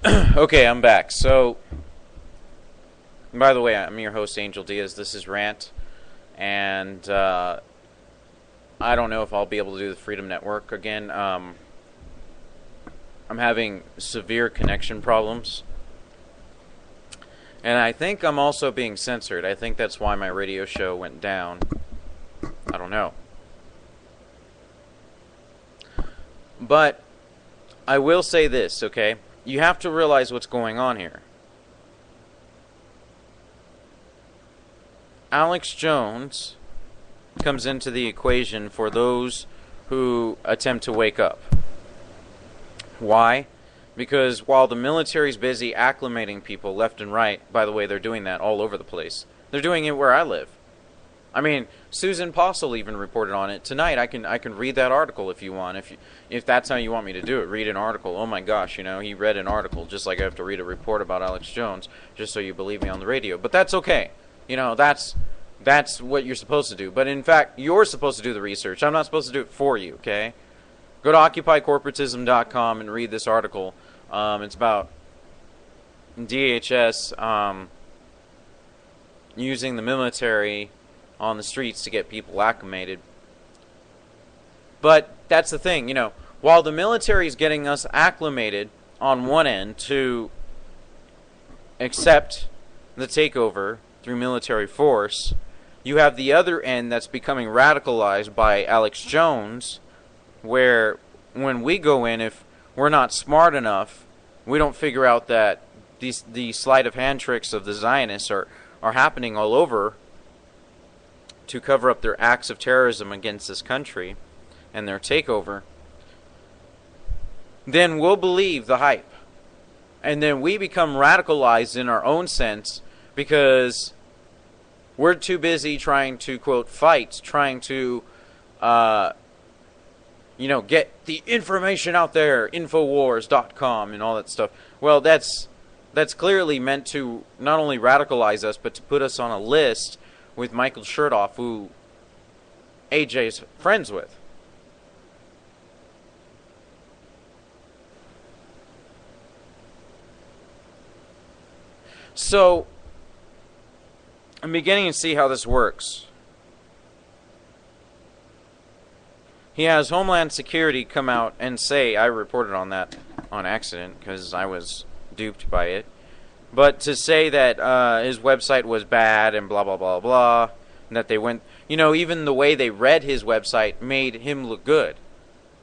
Okay, I'm back. So, by the way, I'm your host, Angel Diaz. This is Rant, and I don't know if I'll be able to do the Freedom Network again. I'm having severe connection problems, and I think I'm also being censored. I think that's why my radio show went down. I don't know. But I will say this, okay? You have to realize what's going on here. Alex Jones comes into the equation for those who attempt to wake up. Why? Because while the military's busy acclimating people left and right, by the way, they're doing that all over the place. They're doing it where I live. I mean, Susan Postle even reported on it tonight. I can read that article if you want. If that's how you want me to do it, read an article. Oh my gosh, he read an article just like I have to read a report about Alex Jones just so you believe me on the radio. But that's okay. That's what you're supposed to do. But in fact, you're supposed to do the research. I'm not supposed to do it for you, okay? Go to occupycorporatism.com and read this article. It's about DHS using the military on the streets to get people acclimated. But that's the thing, while the military is getting us acclimated on one end to accept the takeover through military force, you have the other end that's becoming radicalized by Alex Jones, where when we go in, if we're not smart enough, we don't figure out that the sleight of hand tricks of the Zionists are happening all over to cover up their acts of terrorism against this country and their takeover, then we'll believe the hype. And then we become radicalized in our own sense because we're too busy trying to, quote, fight, trying to, get the information out there, Infowars.com and all that stuff. Well, that's clearly meant to not only radicalize us, but to put us on a list with Michael Chertoff, who AJ's friends with. So, I'm beginning to see how this works. He has Homeland Security come out and say, I reported on that on accident because I was duped by it, but to say that his website was bad and blah, blah, blah, blah, and that they went, even the way they read his website made him look good.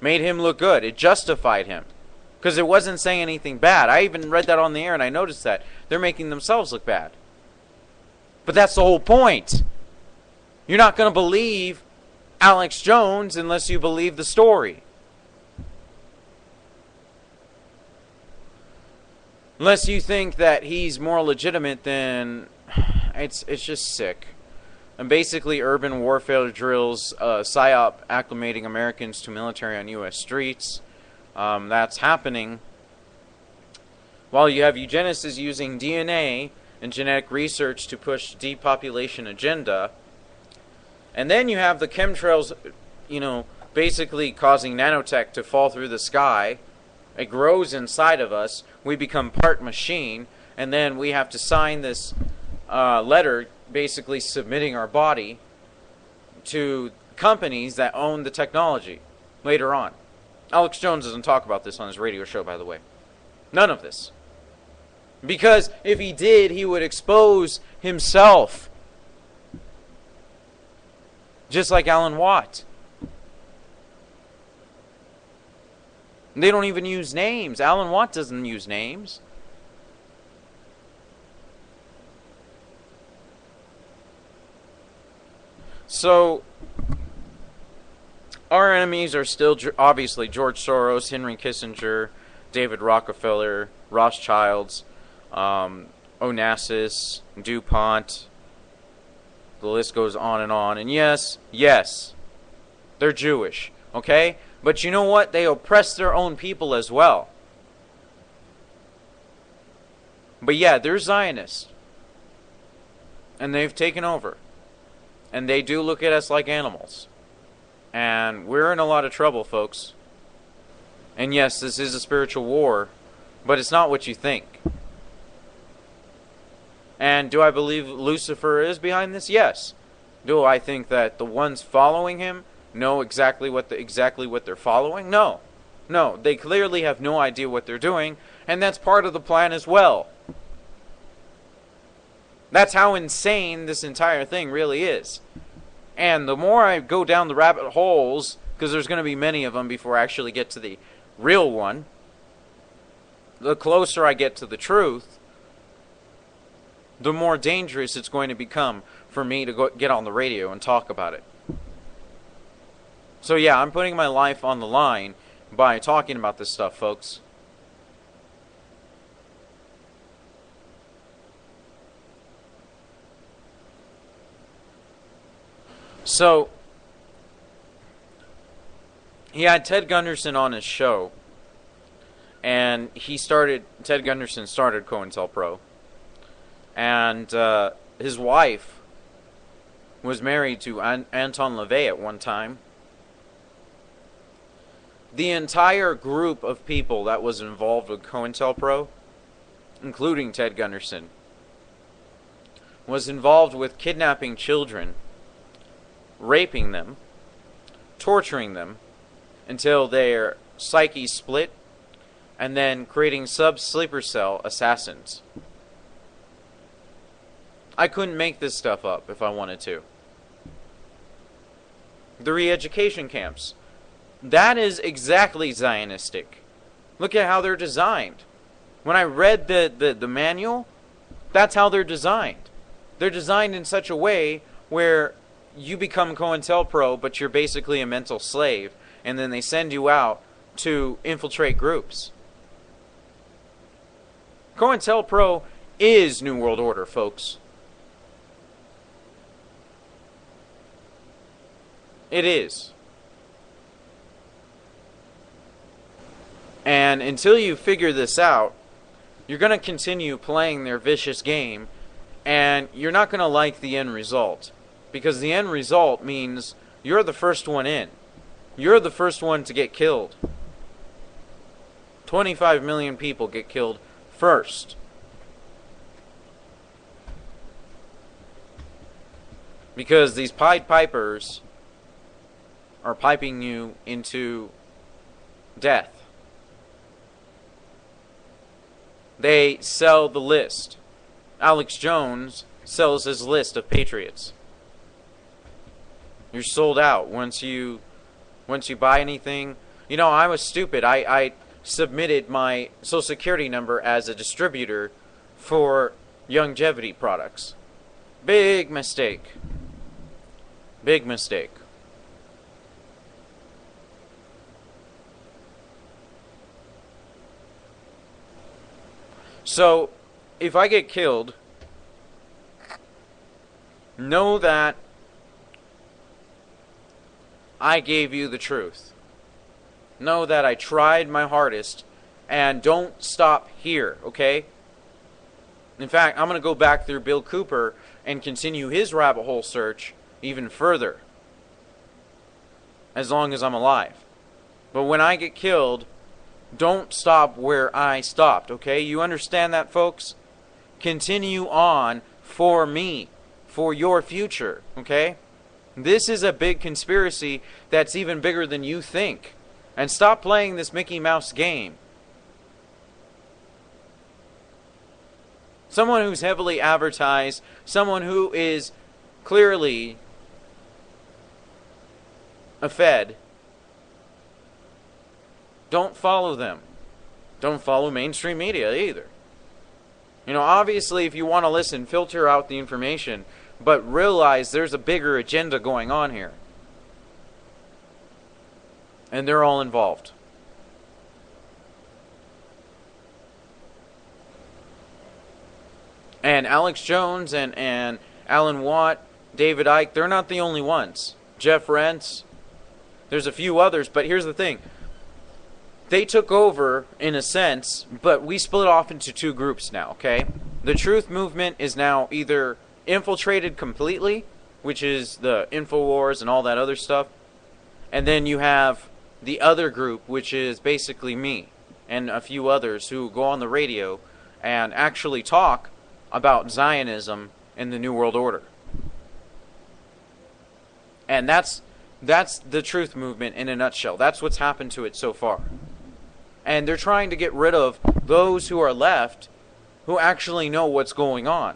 It justified him. Because it wasn't saying anything bad. I even read that on the air and I noticed that. They're making themselves look bad. But that's the whole point. You're not going to believe Alex Jones unless you believe the story. Unless you think that he's more legitimate, then it's just sick. And basically, urban warfare drills, PSYOP acclimating Americans to military on U.S. streets. That's happening. While you have eugenicists using DNA and genetic research to push depopulation agenda. And then you have the chemtrails, basically causing nanotech to fall through the sky. It grows inside of us. We become part machine. And then we have to sign this letter basically submitting our body to companies that own the technology later on. Alex Jones doesn't talk about this on his radio show, by the way. None of this. Because if he did, he would expose himself. Just like Alan Watt. They don't even use names. Alan Watt doesn't use names. So, our enemies are still obviously George Soros, Henry Kissinger, David Rockefeller, Rothschilds, Onassis, DuPont. The list goes on and on. And yes, they're Jewish, okay? But you know what? They oppress their own people as well. But yeah, they're Zionists. And they've taken over. And they do look at us like animals. And we're in a lot of trouble, folks. And yes, this is a spiritual war. But it's not what you think. And do I believe Lucifer is behind this? Yes. Do I think that the ones following him know exactly what they're following? No. No, they clearly have no idea what they're doing, and that's part of the plan as well. That's how insane this entire thing really is. And the more I go down the rabbit holes, because there's going to be many of them before I actually get to the real one, the closer I get to the truth, the more dangerous it's going to become for me to get on the radio and talk about it. So yeah, I'm putting my life on the line by talking about this stuff, folks. So, he had Ted Gunderson on his show, and Ted Gunderson started COINTELPRO, and his wife was married to Anton LaVey at one time. The entire group of people that was involved with COINTELPRO, including Ted Gunderson, was involved with kidnapping children, raping them, torturing them until their psyche split, and then creating sub-sleeper cell assassins. I couldn't make this stuff up if I wanted to. The re-education camps. That is exactly Zionistic. Look at how they're designed. When I read the manual, that's how they're designed. They're designed in such a way where you become COINTELPRO, but you're basically a mental slave, and then they send you out to infiltrate groups. COINTELPRO is New World Order, folks. It is. And until you figure this out, you're going to continue playing their vicious game, and you're not going to like the end result. Because the end result means you're the first one in. You're the first one to get killed. 25 million people get killed first. Because these Pied Pipers are piping you into death. They sell the list. Alex Jones sells his list of patriots. You're sold out once you buy anything. You know, I was stupid. I submitted my Social Security number as a distributor for longevity products. Big mistake. Big mistake. So, if I get killed, know that I gave you the truth. Know that I tried my hardest, and don't stop here, okay? In fact, I'm going to go back through Bill Cooper and continue his rabbit hole search even further, as long as I'm alive. But when I get killed, don't stop where I stopped, okay? You understand that, folks? Continue on for me, for your future, okay? This is a big conspiracy that's even bigger than you think. And stop playing this Mickey Mouse game. Someone who's heavily advertised, someone who is clearly a Fed, don't follow them. Don't follow mainstream media either. You know, obviously, if you want to listen, filter out the information, but realize there's a bigger agenda going on here. And they're all involved. And Alex Jones and Alan Watt, David Icke, they're not the only ones. Jeff Rentz, there's a few others, but here's the thing. They took over, in a sense, but we split off into two groups now, okay? The Truth Movement is now either infiltrated completely, which is the InfoWars and all that other stuff, and then you have the other group, which is basically me. and a few others who go on the radio and actually talk about Zionism and the New World Order. And that's the truth movement in a nutshell. That's what's happened to it so far. And they're trying to get rid of those who are left who actually know what's going on.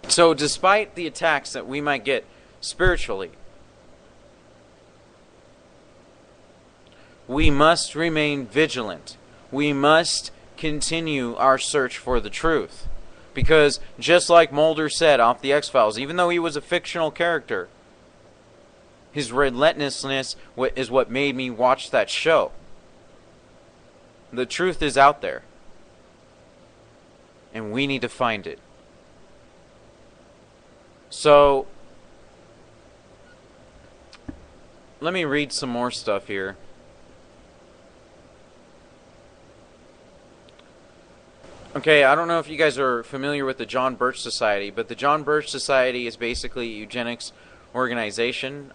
So despite the attacks that we might get spiritually, we must remain vigilant. We must continue our search for the truth. Because just like Mulder said off the X-Files, even though he was a fictional character, his relentlessness is what made me watch that show. The truth is out there. And we need to find it. So, let me read some more stuff here. Okay, I don't know if you guys are familiar with the John Birch Society, but the John Birch Society is basically a eugenics organization.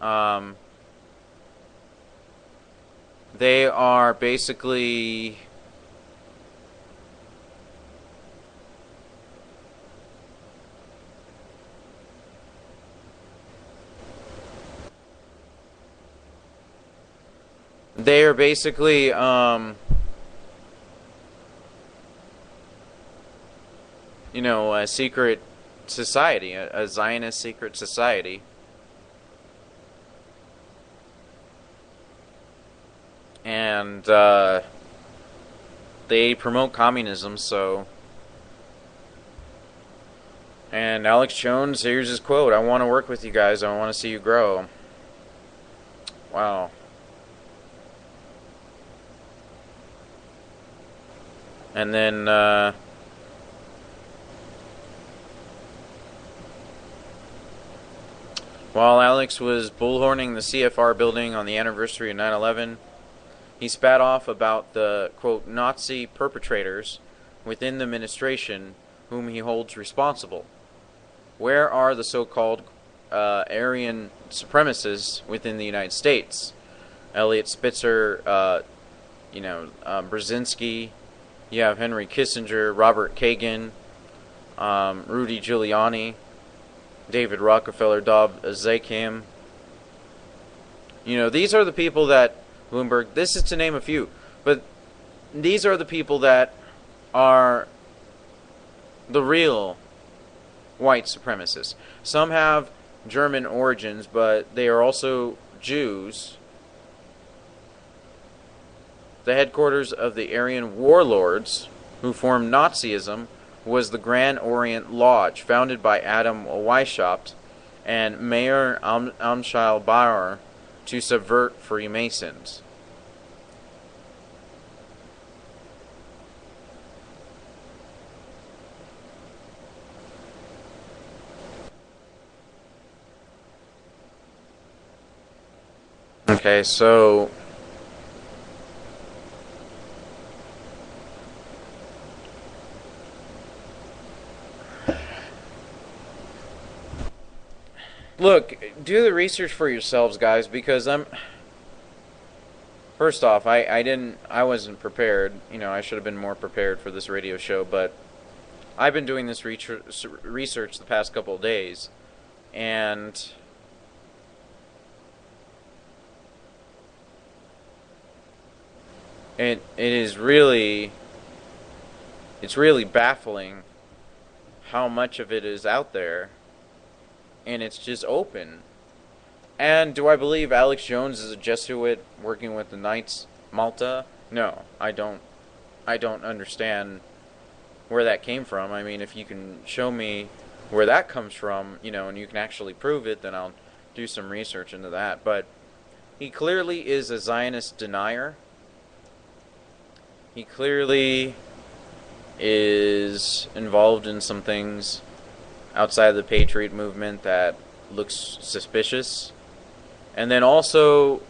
They are basically... They are basically, you know, a secret society, a Zionist secret society. And they promote communism, so... And Alex Jones, here's his quote: "I want to work with you guys, I want to see you grow." Wow. And then, while Alex was bullhorning the CFR building on the anniversary of 9/11, he spat off about the, quote, Nazi perpetrators within the administration whom he holds responsible. Where are the so-called Aryan supremacists within the United States? Elliot Spitzer, Brzezinski. You have Henry Kissinger, Robert Kagan, Rudy Giuliani, David Rockefeller, Dob Zakheim. You know, these are the people that Bloomberg, this is to name a few, but these are the people that are the real white supremacists. Some have German origins, but they are also Jews. The headquarters of the Aryan warlords who formed Nazism was the Grand Orient Lodge, founded by Adam Weishaupt and Mayer Amschel Bauer to subvert Freemasons. Okay, so... Look, do the research for yourselves, guys, because first off, I wasn't prepared. You know, I should have been more prepared for this radio show, but I've been doing this research the past couple of days, and it is really, it's really baffling how much of it is out there. And it's just open. And do I believe Alex Jones is a Jesuit working with the Knights Malta? No, I don't understand where that came from. I mean, if you can show me where that comes from, you know, and you can actually prove it, then I'll do some research into that. But he clearly is a Zionist denier. He clearly is involved in some things outside of the Patriot movement that looks suspicious. And then also,